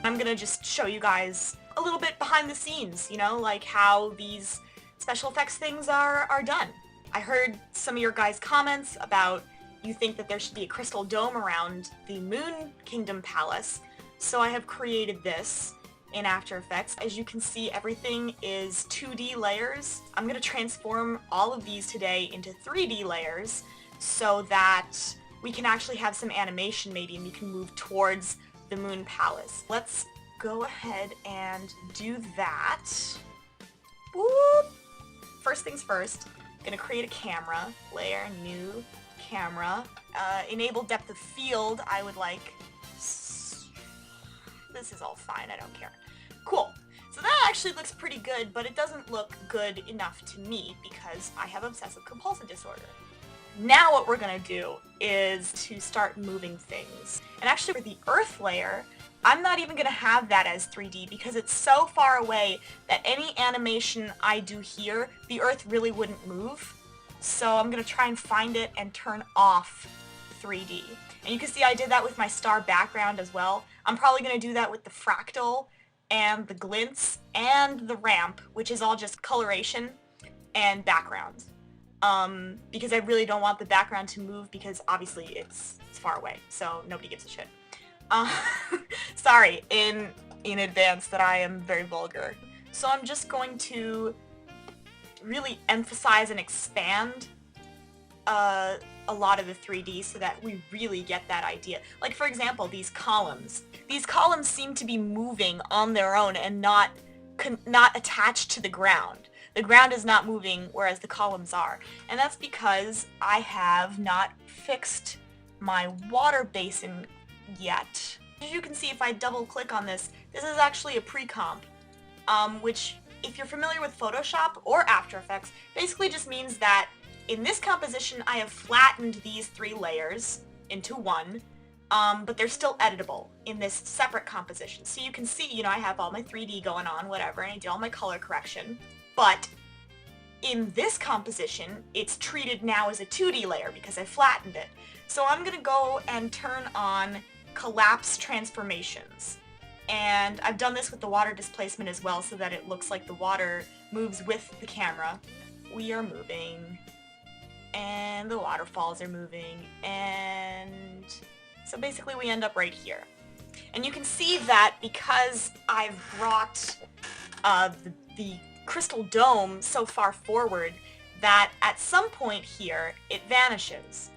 I'm gonna just show you guys a little bit behind the scenes, you know, like how these special effects things are done. I heard some of your guys' comments about you think that there should be a crystal dome around the Moon Kingdom Palace, so I have created this in After Effects. As you can see, everything is 2D layers. I'm going to transform all of these today into 3D layers so that we can actually have some animation maybe and we can move towards the Moon Palace. Let's go ahead and do that. Whoop. First things first, I'm going to create a camera, layer, new camera, enable depth of field. I would like, this is all fine, I don't care. Cool. So that actually looks pretty good, but it doesn't look good enough to me because I have obsessive compulsive disorder. Now what we're gonna do is to start moving things. And actually for the earth layer, I'm not even gonna have that as 3D because it's so far away that any animation I do here, the earth really wouldn't move. So I'm gonna try and find it and turn off 3D. And you can see I did that with my star background as well. I'm probably gonna do that with the fractal and the glints and the ramp, which is all just coloration and background. Because I really don't want the background to move because obviously it's far away, so nobody gives a shit. Sorry in advance that I am very vulgar. So I'm just going to really emphasize and expand a lot of the 3D so that we really get that idea. Like for example, these columns. These columns seem to be moving on their own and not attached to the ground. The ground is not moving, whereas the columns are. And that's because I have not fixed my water basin yet. As you can see, if I double click on this, this is actually a pre-comp, which if you're familiar with Photoshop or After Effects, basically just means that in this composition I have flattened these 3 layers into one, but they're still editable in this separate composition. So you can see, you know, I have all my 3D going on, whatever, and I did all my color correction. But in this composition, it's treated now as a 2D layer because I flattened it. So I'm going to go and turn on collapse transformations. And I've done this with the water displacement as well so that it looks like the water moves with the camera. We are moving, and the waterfalls are moving, and so basically we end up right here. And you can see that because I've brought the crystal dome so far forward that at some point here it vanishes.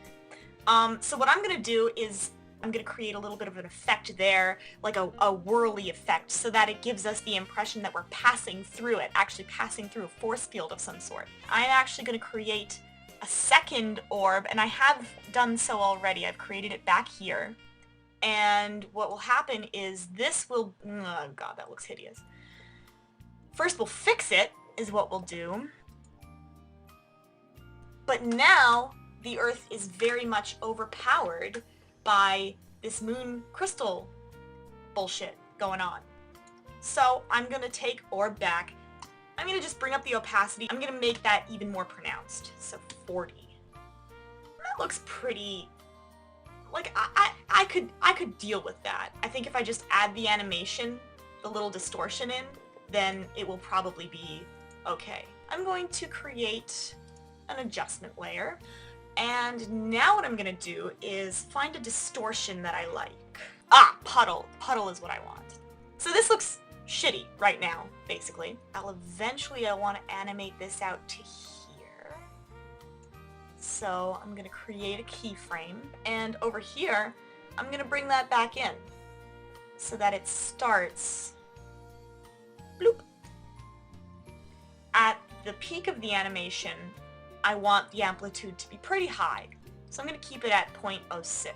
So what I'm going to do is I'm going to create a little bit of an effect there, like a whirly effect, so that it gives us the impression that we're passing through it, actually passing through a force field of some sort. I'm actually going to create a second orb, and I have done so already. I've created it back here. And what will happen is this will... oh god, that looks hideous. First we'll fix it, is what we'll do. But now the Earth is very much overpowered by this moon crystal bullshit going on. So I'm going to take orb back. I'm going to just bring up the opacity. I'm going to make that even more pronounced. So 40. That looks pretty... like, I could deal with that. I think if I just add the animation, the little distortion in, then it will probably be okay. I'm going to create an adjustment layer. And now what I'm going to do is find a distortion that I like. Ah, puddle. Puddle is what I want. So this looks shitty right now, basically. I want to animate this out to here. So I'm going to create a keyframe. And over here, I'm going to bring that back in so that it starts bloop. At the peak of the animation, I want the amplitude to be pretty high, so I'm going to keep it at 0.06.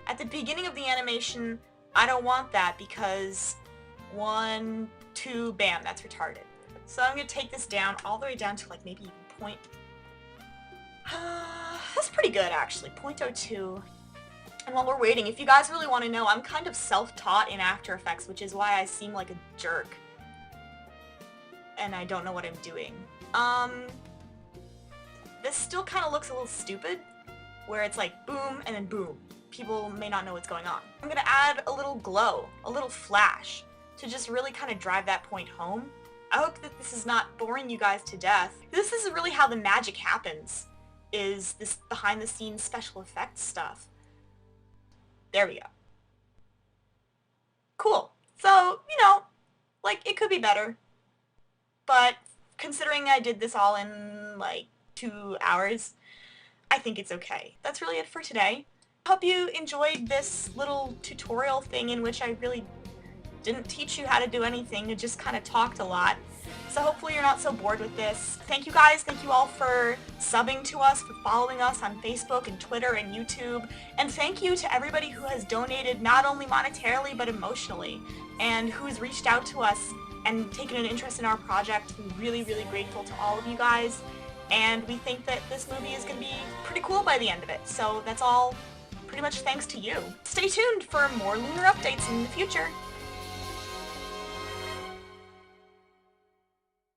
At the beginning of the animation, I don't want that because 1, 2, bam, that's retarded. So I'm going to take this down all the way down to like maybe even point... that's pretty good actually, 0.02. And while we're waiting, if you guys really want to know, I'm kind of self-taught in After Effects, which is why I seem like a jerk. And I don't know what I'm doing. This still kind of looks a little stupid, where it's like boom and then boom. People may not know what's going on. I'm gonna add a little glow, a little flash. to just really kind of drive that point home. I hope that this is not boring you guys to death. This is really how the magic happens, is this behind the scenes special effects stuff. There we go. Cool. So, you know, like, it could be better. But considering I did this all in, like, 2 hours, I think it's okay. That's really it for today. I hope you enjoyed this little tutorial thing in which I really didn't teach you how to do anything, I just kind of talked a lot. So hopefully you're not so bored with this. Thank you guys, thank you all for subbing to us, for following us on Facebook and Twitter and YouTube, and thank you to everybody who has donated not only monetarily but emotionally, and who's reached out to us and taken an interest in our project. We're really, really grateful to all of you guys, and we think that this movie is going to be pretty cool by the end of it, so that's all pretty much thanks to you. Stay tuned for more Lunar updates in the future.